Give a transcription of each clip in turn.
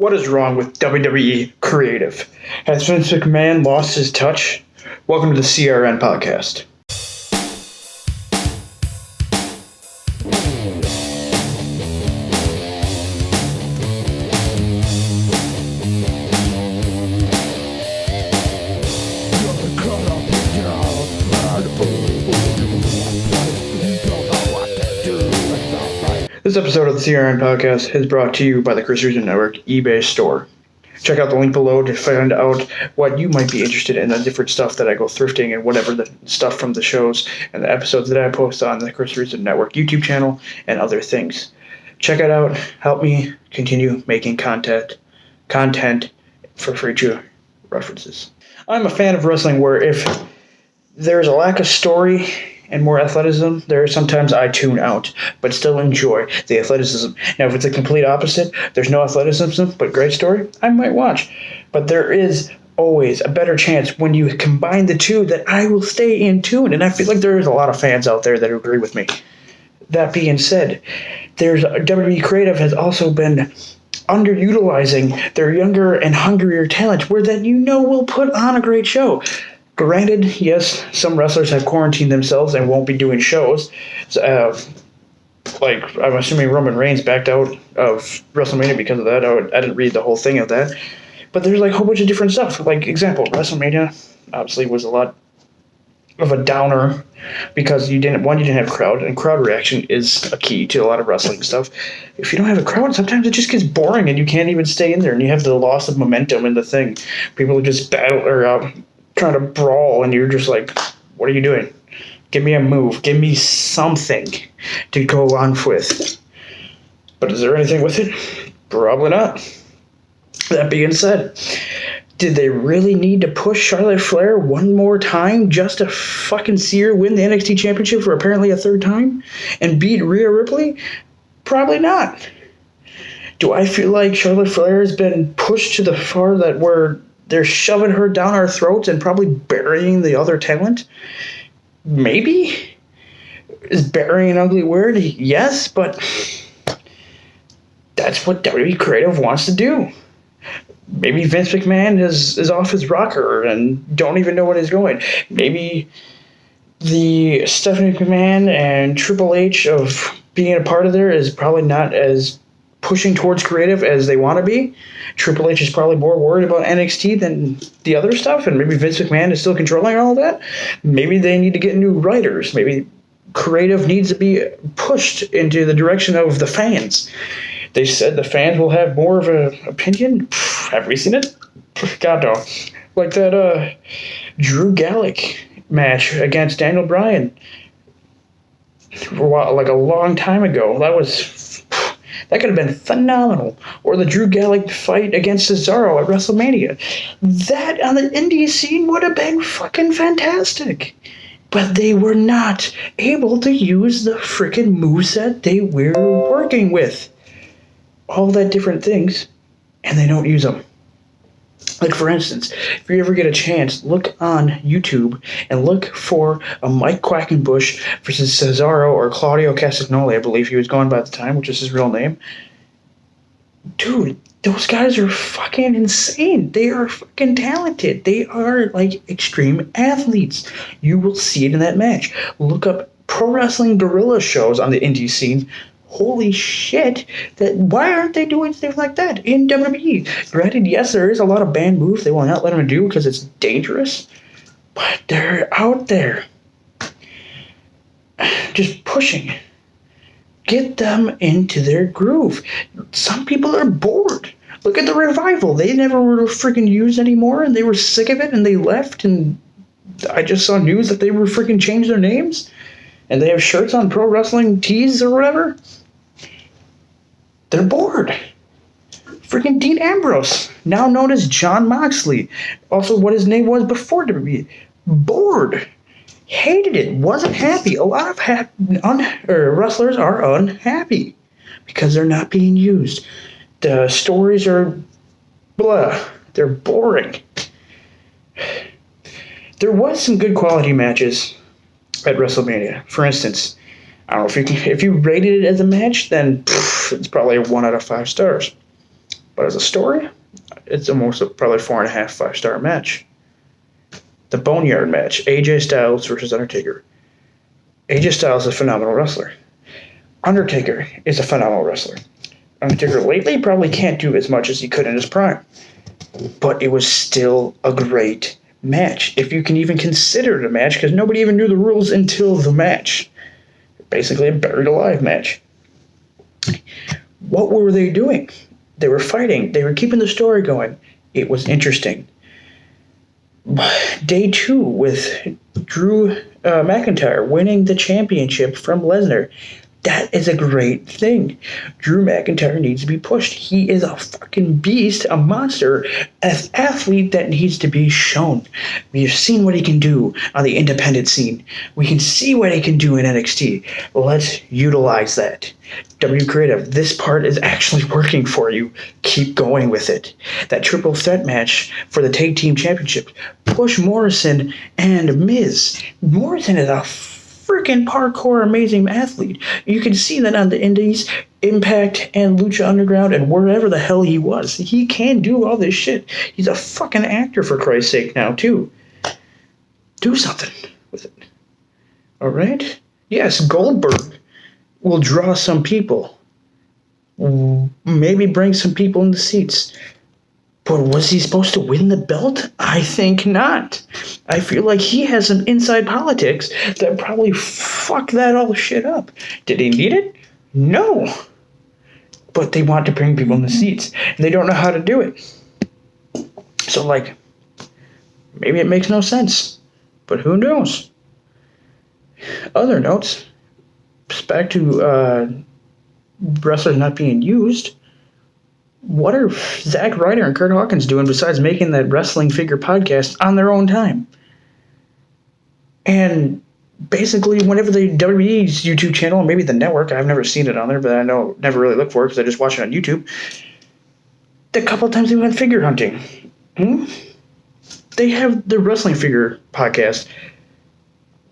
What is wrong with WWE Creative? Has Vince McMahon lost his touch? Welcome to the CRN podcast. This episode of the CRN podcast is brought to you by the ChrisReasonNetwork eBay store. Check out the link below to find out what you might be interested in, the different stuff that I go thrifting and whatever the stuff from the shows and the episodes that I post on the ChrisReasonNetwork YouTube channel and other things. Check it out. Help me continue making content for future references. I'm a fan of wrestling where if there's a lack of story and more athleticism, sometimes I tune out, but still enjoy the athleticism. Now, if it's a complete opposite, there's no athleticism, but great story, I might watch. But there is always a better chance when you combine the two that I will stay in tune, and I feel like there's a lot of fans out there that agree with me. That being said, WWE Creative has also been underutilizing their younger and hungrier talent where that will put on a great show. Granted, yes, some wrestlers have quarantined themselves and won't be doing shows. Like, I'm assuming Roman Reigns backed out of WrestleMania because of that. I didn't read the whole thing of that. But there's like a whole bunch of different stuff. Like, example, WrestleMania obviously was a lot of a downer because you didn't have crowd, and crowd reaction is a key to a lot of wrestling stuff. If you don't have a crowd, sometimes it just gets boring and you can't even stay in there, and you have the loss of momentum in the thing. People just battle or trying to brawl, and you're just like, what are you doing? Give me a move. Give me something to go on with. But is there anything with it? Probably not. That being said, did they really need to push Charlotte Flair one more time just to fucking see her win the NXT Championship for apparently a third time and beat Rhea Ripley? Probably not. Do I feel like Charlotte Flair has been pushed to the far that where they're shoving her down our throats and probably burying the other talent? Maybe. Is burying an ugly word? Yes, but that's what WWE Creative wants to do. Maybe Vince McMahon is off his rocker and don't even know what he's going. Maybe the Stephanie McMahon and Triple H of being a part of there is probably not as pushing towards creative as they want to be. Triple H is probably more worried about NXT than the other stuff, and maybe Vince McMahon is still controlling all that. Maybe they need to get new writers. Maybe creative needs to be pushed into the direction of the fans. They said the fans will have more of an opinion. Have we seen it? God, no. Like that Drew Gallagher match against Daniel Bryan like a long time ago. That could have been phenomenal. Or the Drew Gallagher fight against Cesaro at WrestleMania. That on the indie scene would have been fucking fantastic. But they were not able to use the freaking moveset they were working with. All that different things, and they don't use them. Like, for instance, if you ever get a chance, look on YouTube and look for a Mike Quackenbush versus Cesaro or Claudio Castagnoli, I believe he was going by at the time, which is his real name. Dude, those guys are fucking insane. They are fucking talented. They are, like, extreme athletes. You will see it in that match. Look up Pro Wrestling Guerrilla shows on the indie scene. Holy shit, why aren't they doing things like that in WWE? Granted, yes, there is a lot of banned moves they will not let them do because it's dangerous, but they're out there just pushing. Get them into their groove. Some people are bored. Look at the Revival. They never were freaking used anymore, and they were sick of it, and they left, and I just saw news that they were freaking changed their names, and they have shirts on Pro Wrestling Tees or whatever. They're bored. Freaking Dean Ambrose, now known as Jon Moxley, also what his name was before WWE. Bored. Hated it. Wasn't happy. A lot of wrestlers are unhappy because they're not being used. The stories are blah. They're boring. There was some good quality matches at WrestleMania. For instance, I don't know if you rated it as a match, then it's probably a 1 out of 5 stars. But as a story, it's almost probably 4.5, 5-star match. The Boneyard match, AJ Styles versus Undertaker. AJ Styles is a phenomenal wrestler. Undertaker is a phenomenal wrestler. Undertaker lately probably can't do as much as he could in his prime. But it was still a great match, if you can even consider it a match, because nobody even knew the rules until the match. Basically a buried alive match. What were they doing? They were fighting. They were keeping the story going. It was interesting. Day 2 with Drew McIntyre winning the championship from Lesnar. That is a great thing. Drew McIntyre needs to be pushed. He is a fucking beast, a monster, an athlete that needs to be shown. We've seen what he can do on the independent scene. We can see what he can do in NXT. Let's utilize that. WWE Creative, this part is actually working for you. Keep going with it. That triple threat match for the tag team championship. Push Morrison and Miz. Morrison is a freaking parkour amazing athlete. You can see that on the indies, Impact and Lucha Underground and wherever the hell he was. He can do all this shit. He's a fucking actor, for Christ's sake, now too. Do something with it. Alright? Yes, Goldberg will draw some people. Maybe bring some people in the seats. But was he supposed to win the belt? I think not. I feel like he has some inside politics that probably fucked that all shit up. Did he need it? No. But they want to bring people in the seats, and they don't know how to do it. So, maybe it makes no sense. But who knows? Other notes. Back to wrestlers not being used. What are Zack Ryder and Kurt Hawkins doing besides making that wrestling figure podcast on their own time? And basically, whenever the WWE's YouTube channel, or maybe the network, I've never seen it on there, but I know never really look for it because I just watch it on YouTube. The couple of times they went figure hunting. They have the wrestling figure podcast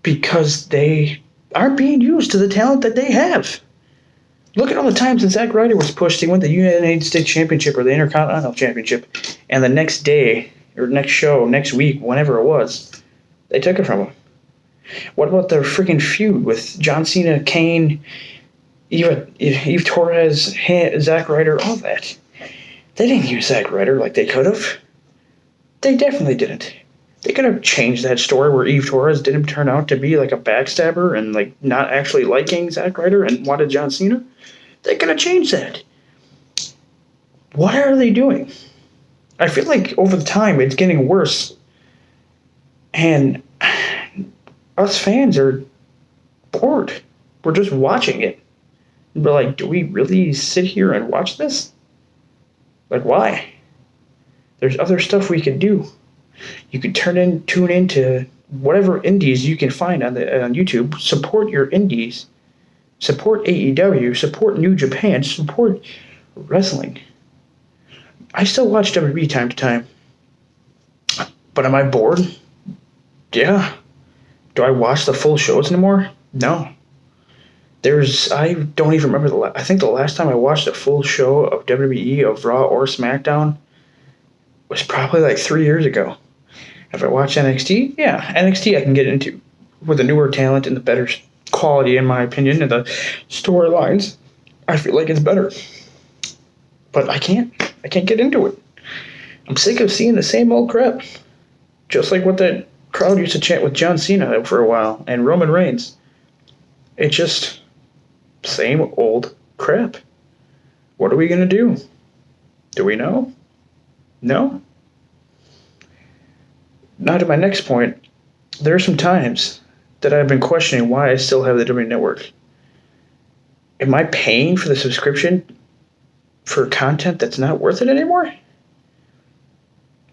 because they aren't being used to the talent that they have. Look at all the times that Zack Ryder was pushed. He won the United States Championship or the Intercontinental Championship, and the next day, or next show, next week, whenever it was, they took it from him. What about the freaking feud with John Cena, Kane, Eve Torres, Zack Ryder, all that? They didn't use Zack Ryder like they could have. They definitely didn't. They could have changed that story where Eve Torres didn't turn out to be like a backstabber and not actually liking Zack Ryder and wanted John Cena. They could have changed that. What are they doing? I feel like over the time it's getting worse. And us fans are bored. We're just watching it. We're like, do we really sit here and watch this? Why? There's other stuff we could do. You could tune into whatever indies you can find on YouTube. Support your indies. Support AEW. Support New Japan. Support wrestling. I still watch WWE time to time. But am I bored? Yeah. Do I watch the full shows anymore? No. I don't even remember I think the last time I watched a full show of WWE, of Raw or SmackDown, was probably 3 years ago. If I watch NXT, yeah, NXT I can get into with the newer talent and the better quality, in my opinion, and the storylines. I feel like it's better. But I can't get into it. I'm sick of seeing the same old crap. Just like what that crowd used to chant with John Cena for a while and Roman Reigns. It's just same old crap. What are we going to do? Do we know? No? Now to my next point, there are some times that I've been questioning why I still have the WWE Network. Am I paying for the subscription for content that's not worth it anymore?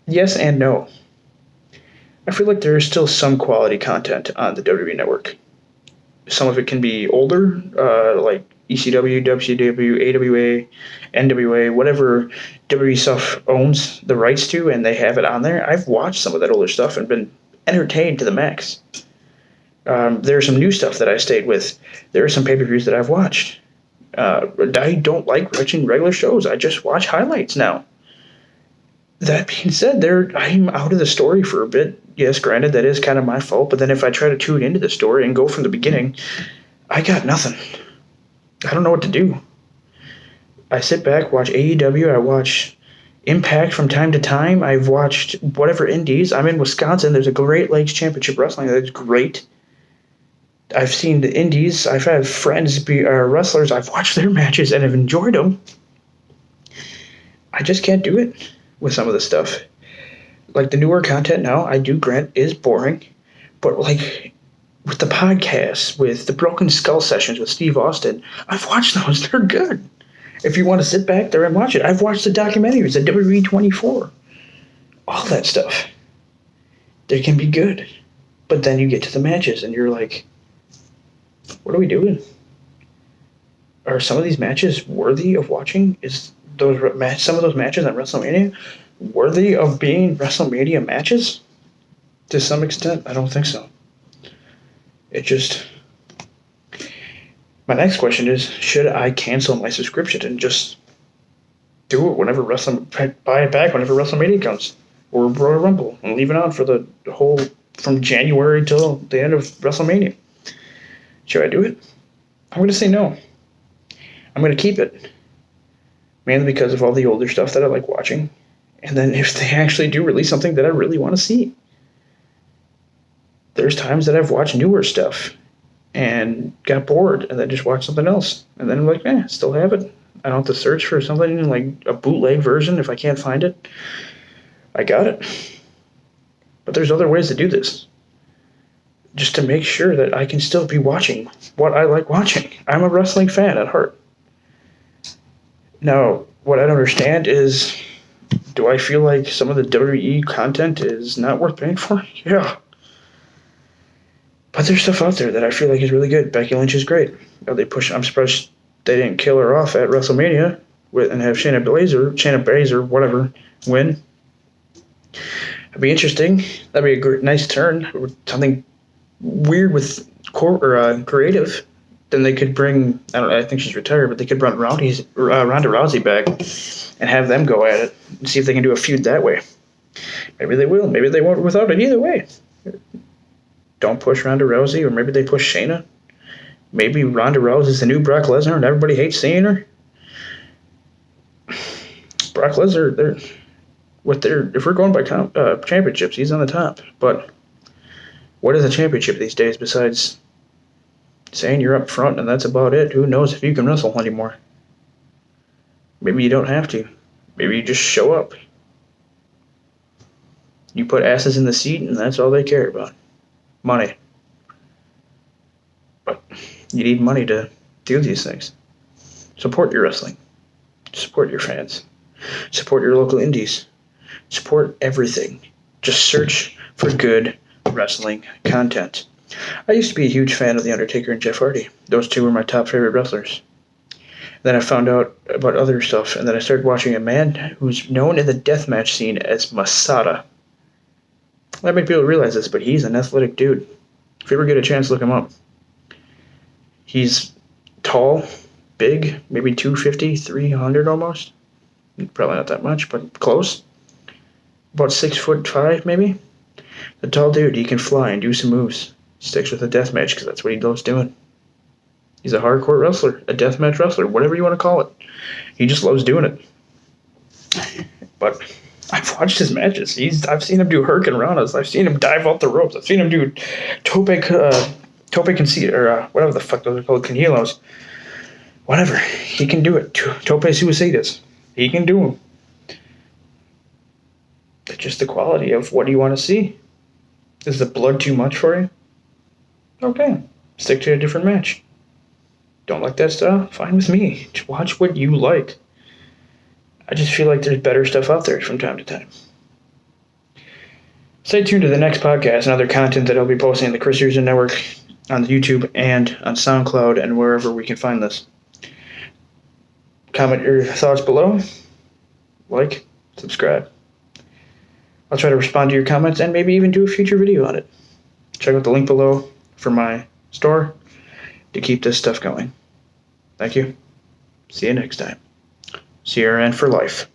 Yes and no. I feel like there is still some quality content on the WWE Network. Some of it can be older, like ECW, WCW, AWA, NWA, whatever WWE stuff owns the rights to, and they have it on there. I've watched some of that older stuff and been entertained to the max. There's some new stuff that I stayed with. There are some pay-per-views that I've watched. I don't like watching regular shows. I just watch highlights now. that being said, I'm out of the story for a bit. Yes, granted, that is kind of my fault, but then if I try to tune into the story and go from the beginning, I got nothing. I don't know what to do. I sit back, watch AEW, I watch Impact from time to time. I've watched whatever indies. I'm in Wisconsin. There's a Great Lakes Championship Wrestling that's great. I've seen the indies. I've had friends be wrestlers. I've watched their matches and have enjoyed them. I just can't do it with some of the stuff. Like the newer content now, I do grant is boring, but like with the podcasts, with the Broken Skull sessions with Steve Austin, I've watched those. They're good. If you want to sit back there and watch it, I've watched the documentaries, the WWE 24, all that stuff. They can be good, but then you get to the matches and you're like, what are we doing? Are some of these matches worthy of watching? Is some of those matches at WrestleMania worthy of being WrestleMania matches? To some extent, I don't think so. My next question is, should I cancel my subscription and just do it whenever buy it back whenever WrestleMania comes? Or Royal Rumble and leave it on for the whole, from January till the end of WrestleMania? Should I do it? I'm going to say no. I'm going to keep it. Mainly because of all the older stuff that I like watching. And then if they actually do release something that I really want to see. There's times that I've watched newer stuff and got bored and then just watched something else. And then I'm like, still have it. I don't have to search for something like a bootleg version if I can't find it. I got it. But there's other ways to do this. Just to make sure that I can still be watching what I like watching. I'm a wrestling fan at heart. Now, what I don't understand is, do I feel like some of the WWE content is not worth paying for? Yeah. But there's stuff out there that I feel like is really good. Becky Lynch is great. I'm surprised they didn't kill her off at WrestleMania and have Shayna Baszler, whatever, win. That'd be interesting. That'd be a nice turn. Something weird with creative. Then they could bring, I think she's retired, but they could run Ronda Rousey back and have them go at it and see if they can do a feud that way. Maybe they will. Maybe they won't without it. Either way. Don't push Ronda Rousey, or maybe they push Shayna. Maybe Ronda Rousey's the new Brock Lesnar and everybody hates seeing her. Brock Lesnar, if we're going by championships, he's on the top. But what is a championship these days besides saying you're up front and that's about it? Who knows if you can wrestle anymore? Maybe you don't have to. Maybe you just show up. You put asses in the seat and that's all they care about. Money. But you need money to do these things. Support your wrestling. Support your fans. Support your local indies. Support everything. Just search for good wrestling content. I used to be a huge fan of The Undertaker and Jeff Hardy. Those two were my top favorite wrestlers. Then I found out about other stuff, and then I started watching a man who's known in the deathmatch scene as Masada. I make people realize this, but he's an athletic dude. If you ever get a chance, look him up. He's tall, big, maybe 250, 300 almost. Probably not that much, but close. About 6'5", maybe. A tall dude. He can fly and do some moves. Sticks with a deathmatch because that's what he loves doing. He's a hardcore wrestler, a deathmatch wrestler, whatever you want to call it. He just loves doing it. But I've watched his matches. I've seen him do Hurricane Ranas. I've seen him dive off the ropes. I've seen him do tope conceit, or whatever the fuck those are called, Canhilos. Whatever. He can do it. Tope suicidas. He can do them. It's just the quality of what do you want to see. Is the blood too much for you? Okay. Stick to a different match. Don't like that style? Fine with me. Just watch what you like. I just feel like there's better stuff out there from time to time. Stay tuned to the next podcast and other content that I'll be posting on the Chris Reason Network, on the YouTube, and on SoundCloud, and wherever we can find this. Comment your thoughts below. Like, subscribe. I'll try to respond to your comments and maybe even do a future video on it. Check out the link below for my store to keep this stuff going. Thank you. See you next time. CRN for life.